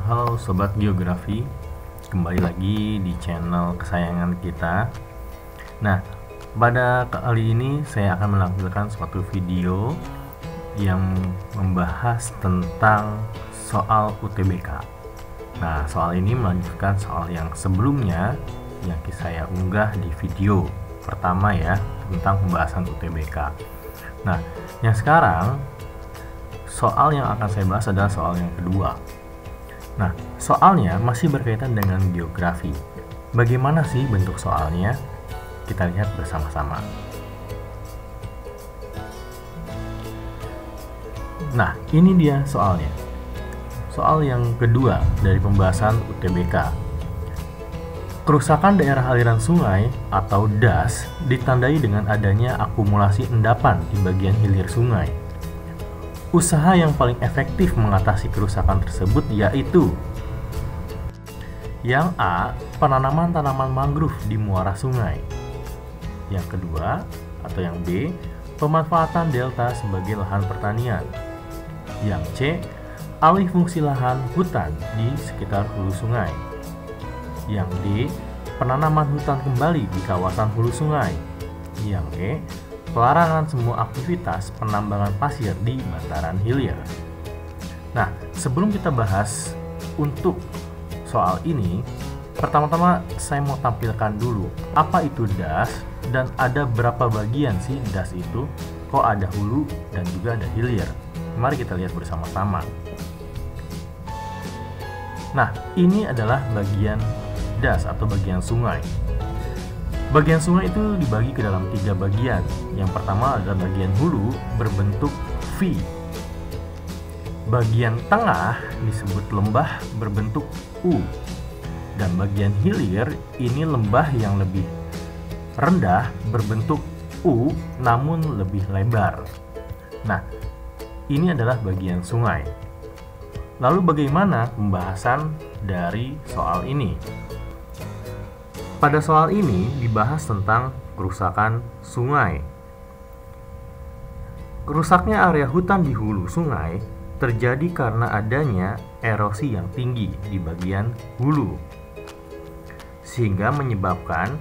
Halo Sobat Geografi, kembali lagi di channel kesayangan kita. Nah, pada kali ini saya akan menampilkan suatu video yang membahas tentang soal UTBK. Nah, soal ini melanjutkan soal yang sebelumnya yang saya unggah di video pertama ya, tentang pembahasan UTBK. Nah, yang sekarang soal yang akan saya bahas adalah soal yang kedua. Nah, soalnya masih berkaitan dengan geografi. Bagaimana sih bentuk soalnya? Kita lihat bersama-sama. Nah, ini dia soalnya. Soal yang kedua dari pembahasan UTBK. Kerusakan daerah aliran sungai atau DAS ditandai dengan adanya akumulasi endapan di bagian hilir sungai. Usaha yang paling efektif mengatasi kerusakan tersebut yaitu yang A. Penanaman tanaman mangrove di muara sungai. Yang kedua, atau yang B. Pemanfaatan delta sebagai lahan pertanian. Yang C. Alih fungsi lahan hutan di sekitar hulu sungai. Yang D. Penanaman hutan kembali di kawasan hulu sungai. Yang E. Pelarangan semua aktivitas penambangan pasir di bantaran hilir. Nah, sebelum kita bahas untuk soal ini, pertama-tama saya mau tampilkan dulu apa itu DAS dan ada berapa bagian sih DAS itu. Kok ada hulu dan juga ada hilir. Mari kita lihat bersama-sama. Nah, ini adalah bagian DAS atau bagian sungai. Bagian sungai itu dibagi ke dalam 3 bagian. Yang pertama adalah bagian hulu berbentuk V. Bagian tengah disebut lembah berbentuk U. Dan bagian hilir ini lembah yang lebih rendah berbentuk U namun lebih lebar. Nah, ini adalah bagian sungai. Lalu bagaimana pembahasan dari soal ini? Pada soal ini dibahas tentang kerusakan sungai. Rusaknya area hutan di hulu sungai terjadi karena adanya erosi yang tinggi di bagian hulu, sehingga menyebabkan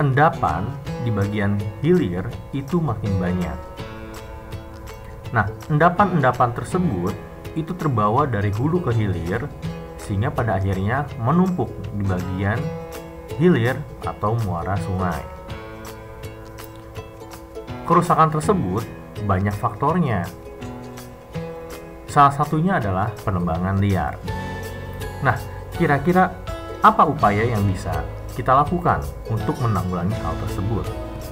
endapan di bagian hilir itu makin banyak. Nah, endapan-endapan tersebut itu terbawa dari hulu ke hilir, sehingga pada akhirnya menumpuk di bagian hilir atau muara sungai. Kerusakan tersebut banyak faktornya. Salah satunya adalah penebangan liar. Nah, kira-kira apa upaya yang bisa kita lakukan untuk menanggulangi hal tersebut?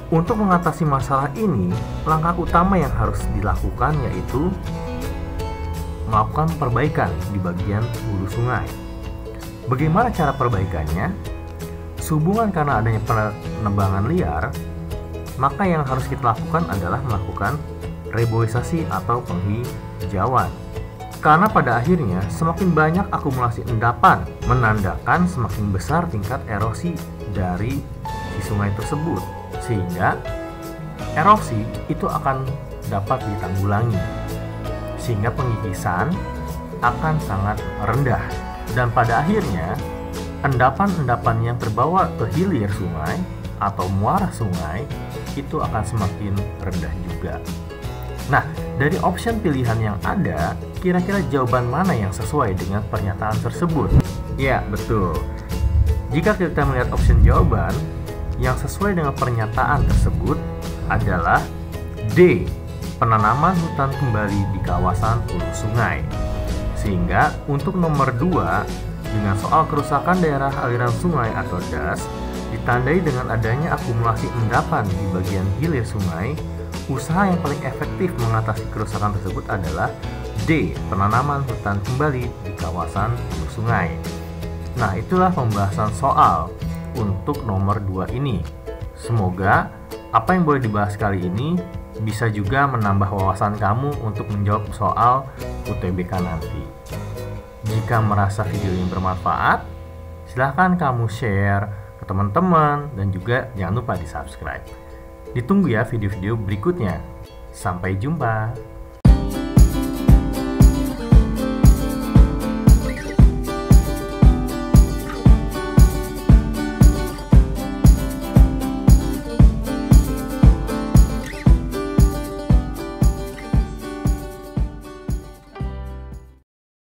Untuk mengatasi masalah ini, langkah utama yang harus dilakukan yaitu melakukan perbaikan di bagian hulu sungai. Bagaimana cara perbaikannya? Sehubungan karena adanya penebangan liar, maka yang harus kita lakukan adalah melakukan reboisasi atau penghijauan. Karena pada akhirnya semakin banyak akumulasi endapan menandakan semakin besar tingkat erosi dari si sungai tersebut, sehingga erosi itu akan dapat ditanggulangi, sehingga pengikisan akan sangat rendah, dan pada akhirnya endapan-endapan yang terbawa ke hilir sungai atau muara sungai itu akan semakin rendah juga. Nah, dari option pilihan yang ada, kira-kira jawaban mana yang sesuai dengan pernyataan tersebut? Ya, betul. Jika kita melihat option jawaban, yang sesuai dengan pernyataan tersebut adalah D. Penanaman hutan kembali di kawasan hulu sungai. Sehingga untuk nomor 2, dengan soal kerusakan daerah aliran sungai atau DAS ditandai dengan adanya akumulasi endapan di bagian hilir sungai, usaha yang paling efektif mengatasi kerusakan tersebut adalah D. Penanaman hutan kembali di kawasan hulu sungai. Nah, itulah pembahasan soal untuk nomor 2 ini. Semoga apa yang boleh dibahas kali ini bisa juga menambah wawasan kamu untuk menjawab soal UTBK nanti. Jika merasa video ini bermanfaat, silahkan kamu share ke teman-teman dan juga jangan lupa di subscribe. Ditunggu ya video-video berikutnya. Sampai jumpa.